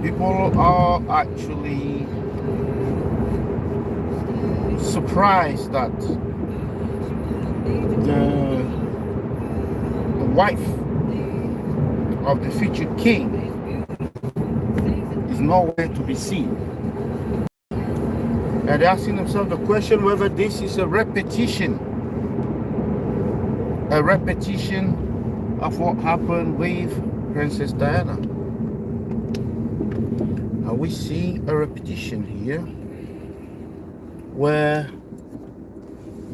People are actually surprised that the wife of the future king is nowhere to be seen. And they're asking themselves the question whether this is a repetition of what happened with Princess Diana. Are we seeing a repetition here where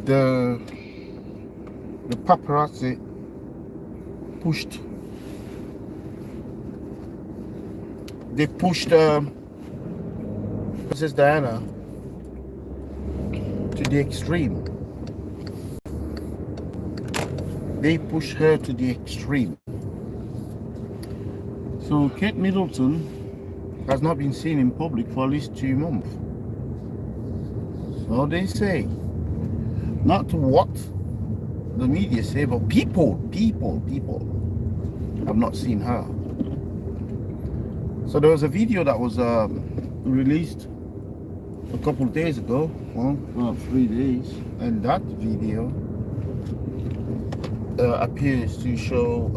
the paparazzi pushed Princess Diana to the extreme. They pushed her to the extreme. So Kate Middleton has not been seen in public for at least 2 months. So they say, not what the media say, but people have not seen her. So there was a video that was released a couple of days ago, well, 3 days, and that video appears to show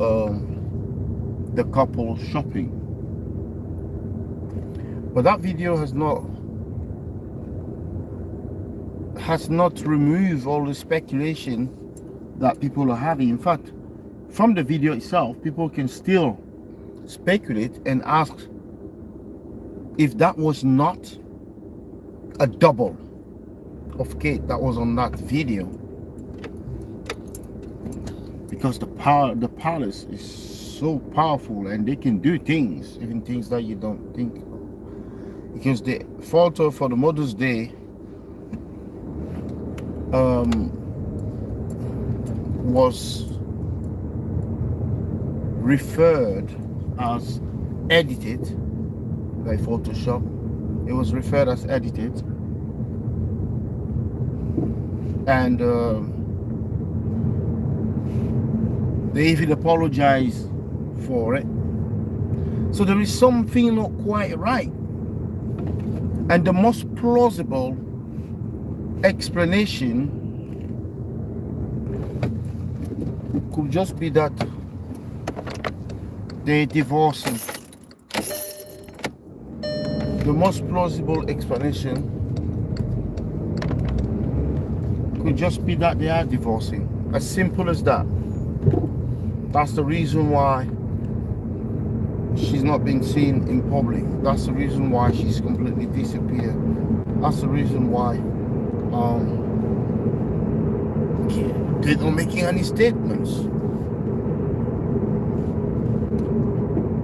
the couple shopping. But that video has not removed all the speculation that people are having. In fact, from the video itself, people can still speculate and ask if that was not a double of Kate that was on that video, because the palace is so powerful and they can do things, even things that you don't think. Because the photo for the Mother's Day was referred as edited by Photoshop. It was referred as edited, and they even apologized for it. So there is something not quite right. And the most plausible explanation could just be that they're divorcing. The most plausible explanation could just be that they are divorcing. As simple as that. That's the reason why she's not being seen in public. That's the reason why she's completely disappeared. That's the reason why they're not making any statements.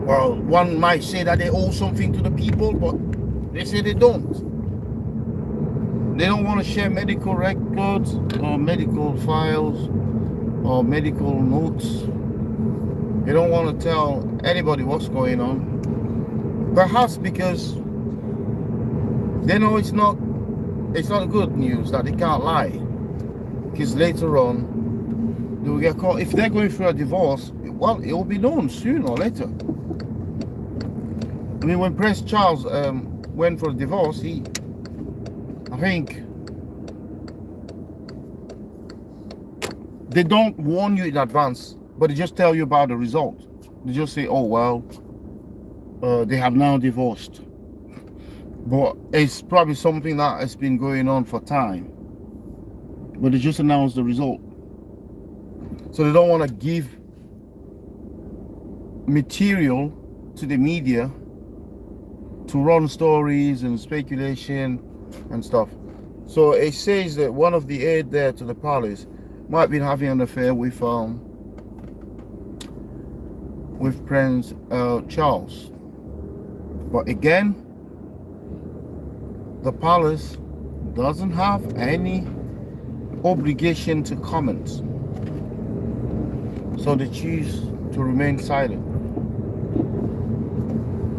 Well, one might say that they owe something to the people, but they say they don't. They don't want to share medical records or medical files or medical notes. They don't want to tell anybody what's going on. Perhaps because they know it's not good news, that they can't lie. Because later on, they will get caught. If they're going through a divorce, well, it will be known sooner or later. I mean, when Prince Charles went for a divorce, I think they don't warn you in advance, but they just tell you about the result. They just say, oh, well, they have now divorced. But it's probably something that has been going on for time. But they just announced the result. So they don't want to give material to the media to run stories and speculation and stuff. So it says that one of the aides there to the palace might be having an affair with Prince Charles. But again, the palace doesn't have any obligation to comment. So they choose to remain silent.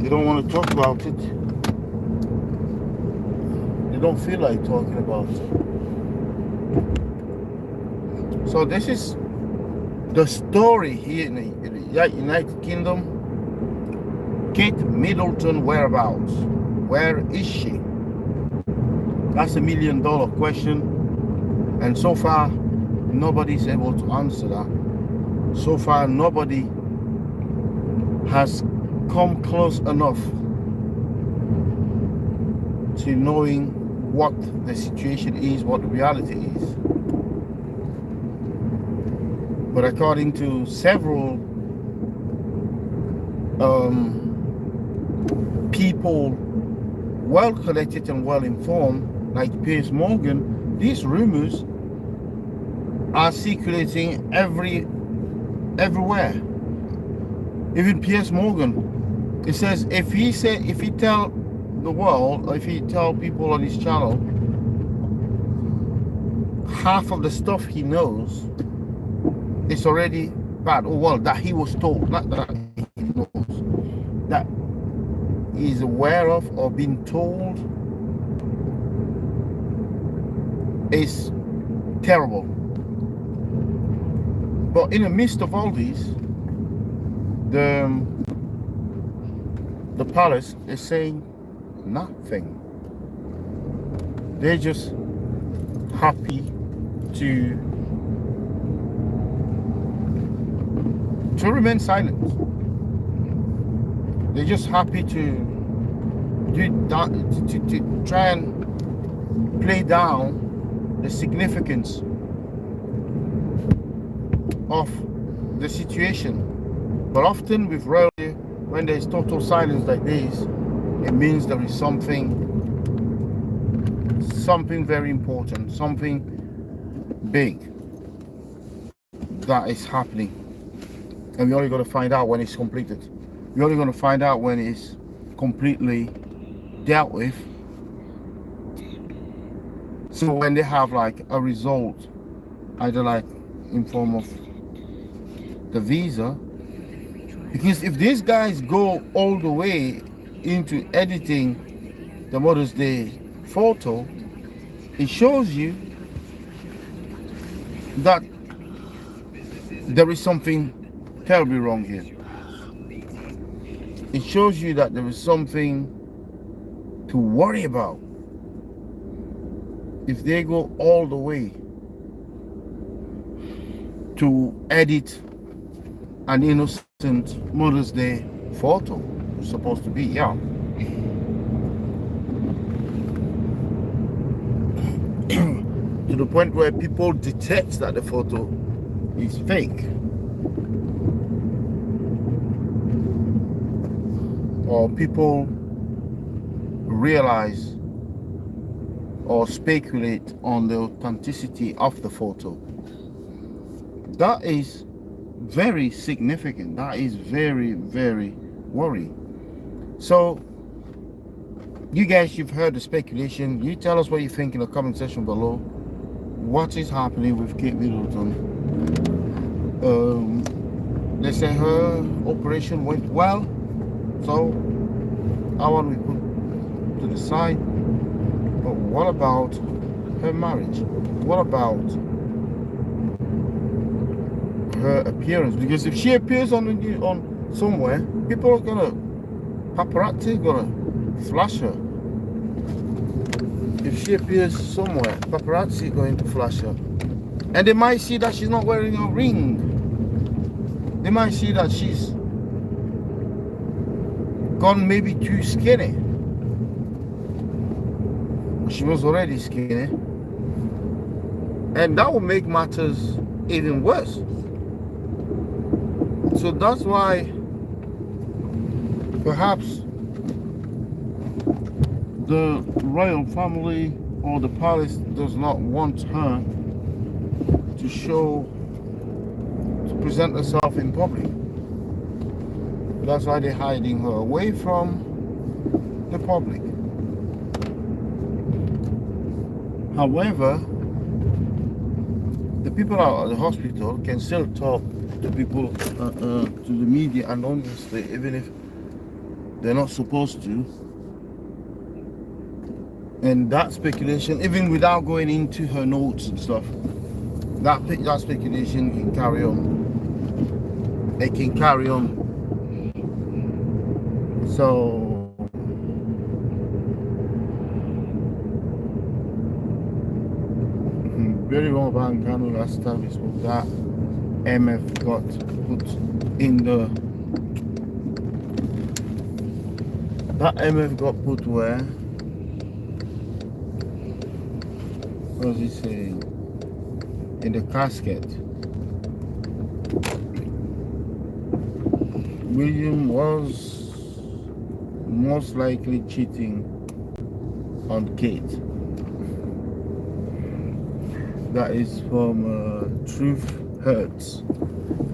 They don't want to talk about it. They don't feel like talking about it. So this is the story here in the United Kingdom. Kate Middleton whereabouts? Where is she? That's $1 million question, and so far nobody's able to answer that. So far nobody has come close enough to knowing what the situation is, what the reality is. But according to several people well connected and well informed, like Piers Morgan, these rumors are circulating everywhere. Even Piers Morgan, it says if he tell the world, or if he tell people on his channel half of the stuff he knows, it's already bad. Oh well, that he was told, not that he knows, that he's aware of or been told, is terrible. But in the midst of all these, the palace is saying nothing. They're just happy to remain silent. They're just happy to do that, to try and play down the significance of the situation. But often with royalty, when there's total silence like this, it means there is something very important, something big that is happening. And we're only going to find out when it's completed. We're only going to find out when it's completely dealt with. So when they have like a result, either like in form of the visa, because if these guys go all the way into editing the Mother's Day photo, it shows you that there is something terribly wrong here. It shows you that there is something to worry about. If they go all the way to edit an innocent Mother's Day photo, it's supposed to be, yeah. To the point where people detect that the photo is fake. Or people realize or speculate on the authenticity of the photo. That is very significant. That is very, very worrying. So, you guys, you've heard the speculation. You tell us what you think in the comment section below. What is happening with Kate Middleton? They say her operation went well, so I want to put to the side. But what about her marriage? What about her appearance? Because if she appears on somewhere, people are gonna, paparazzi gonna flash her. If she appears somewhere, paparazzi going to flash her, and they might see that she's not wearing a ring. They might see that she's gone maybe too skinny. She was already skinny, and that will make matters even worse. So that's why perhaps the royal family or the palace does not want her to present herself in public. That's why they're hiding her away from the public. However, the people out at the hospital can still talk to people, to the media anonymously, even if they're not supposed to. And that speculation, even without going into her notes and stuff, that speculation can carry on. It can carry on So very wrong about Kano last time we spoke that MF got put in the MF got put where? What was he saying? In the casket. William was most likely cheating on Kate. That is from Truth Hurts.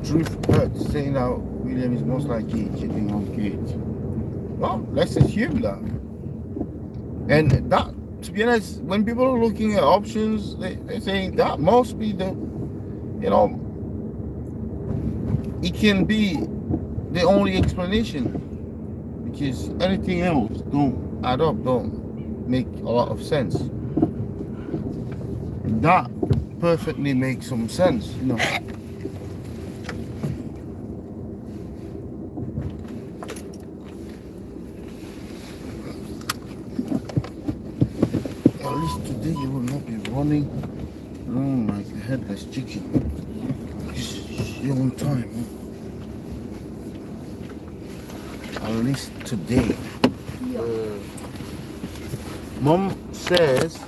Truth Hurts saying that William is most likely cheating on Kate. Well, let's assume that. And that, to be honest, when people are looking at options, they're saying that must be the, it can be the only explanation, because anything else don't add up, don't make a lot of sense. That perfectly makes some sense, At least today you will not be running around like a headless chicken. You're on time. At least today. Mom says